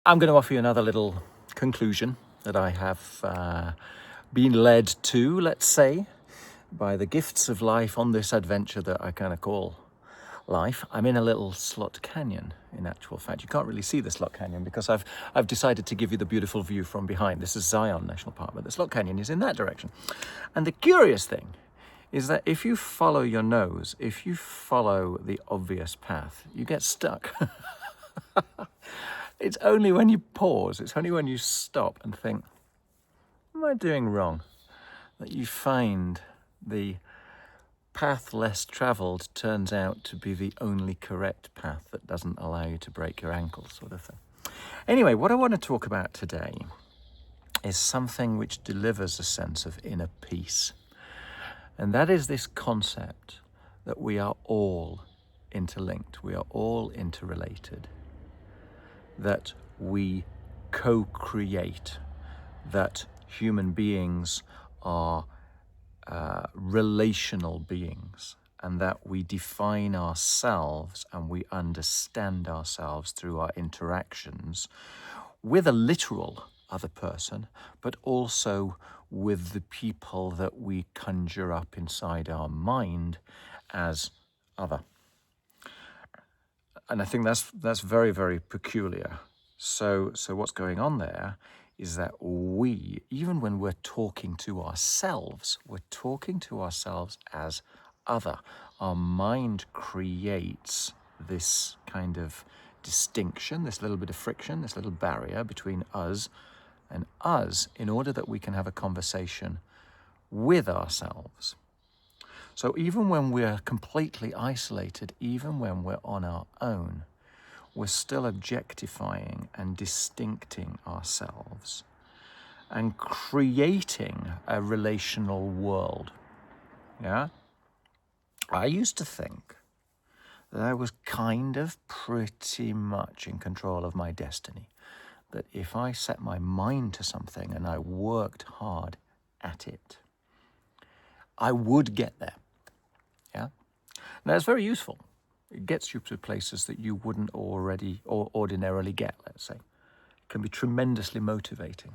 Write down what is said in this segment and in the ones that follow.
I'm going to offer you another little conclusion that I have been led to, let's say, by the gifts of life on this adventure that I kind of call life. I'm in a little slot canyon, in actual fact. You can't really see the slot canyon because I've decided to give you the beautiful view from behind. This is Zion National Park, but the slot canyon is in that direction. And the curious thing is that if you follow your nose, if you follow the obvious path, you get stuck. It's only when you pause, it's only when you stop and think, what am I doing wrong? That you find the path less traveled turns out to be the only correct path that doesn't allow you to break your ankle, sort of thing. Anyway, what I want to talk about today is something which delivers a sense of inner peace. And that is this concept that we are all interlinked, we are all interrelated, that we co-create, that human beings are relational beings, and that we define ourselves and we understand ourselves through our interactions with a literal other person, but also with the people that we conjure up inside our mind as other. And I think that's very, very peculiar. So what's going on there is that we, even when we're talking to ourselves, we're talking to ourselves as other. Our mind creates this kind of distinction, this little bit of friction, this little barrier between us and us, in order that we can have a conversation with ourselves. So even when we're completely isolated, even when we're on our own, we're still objectifying and distincting ourselves and creating a relational world. Yeah? I used to think that I was kind of pretty much in control of my destiny. That if I set my mind to something and I worked hard at it, I would get there. Yeah? Now, it's very useful. It gets you to places that you wouldn't already or ordinarily get, let's say. It can be tremendously motivating.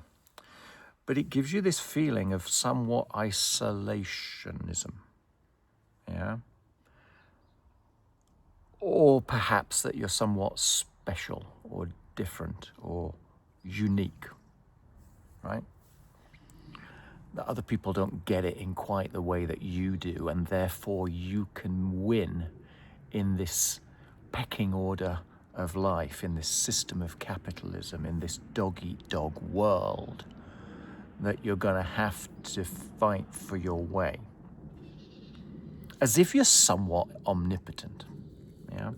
But it gives you this feeling of somewhat isolationism. Yeah? Or perhaps that you're somewhat special or different or unique, right? That other people don't get it in quite the way that you do, and therefore you can win in this pecking order of life, in this system of capitalism, in this dog-eat-dog world, that you're going to have to fight for your way. As if you're somewhat omnipotent, yeah?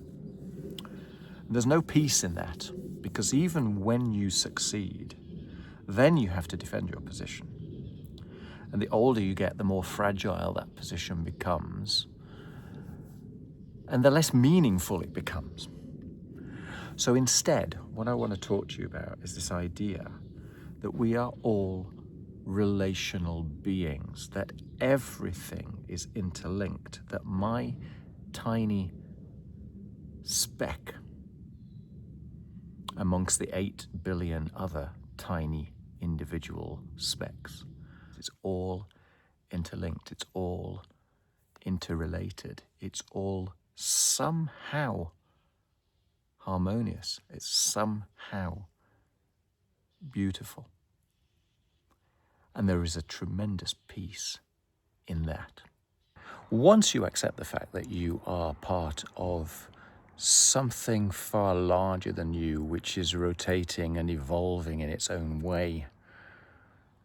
There's no peace in that, because even when you succeed, then you have to defend your position. And the older you get, the more fragile that position becomes, and the less meaningful it becomes. So instead, what I want to talk to you about is this idea that we are all relational beings, that everything is interlinked, that my tiny speck amongst the 8 billion other tiny individual specks, it's all interlinked, it's all interrelated, it's all somehow harmonious, it's somehow beautiful. And there is a tremendous peace in that. Once you accept the fact that you are part of something far larger than you, which is rotating and evolving in its own way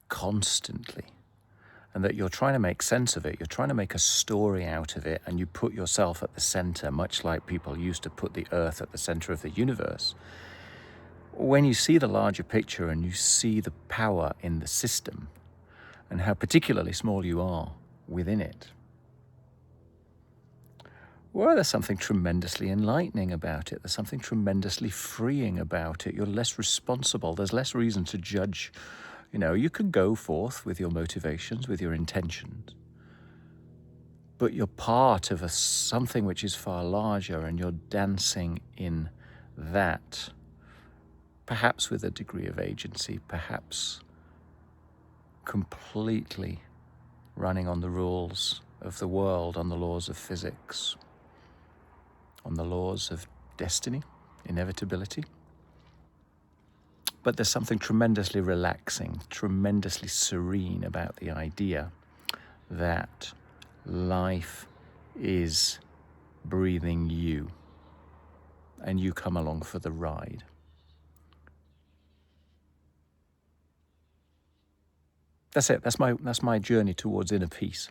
constantly, and that you're trying to make sense of it, you're trying to make a story out of it, and you put yourself at the center, much like people used to put the earth at the center of the universe. When you see the larger picture and you see the power in the system and how particularly small you are within it, well, there's something tremendously enlightening about it. There's something tremendously freeing about it. You're less responsible. There's less reason to judge. You know, you can go forth with your motivations, with your intentions, but you're part of something which is far larger, and you're dancing in that perhaps with a degree of agency, perhaps completely running on the rules of the world, on the laws of physics, on the laws of destiny, inevitability. But there's something tremendously relaxing, tremendously serene about the idea that life is breathing you, and you come along for the ride. That's it. That's my journey towards inner peace.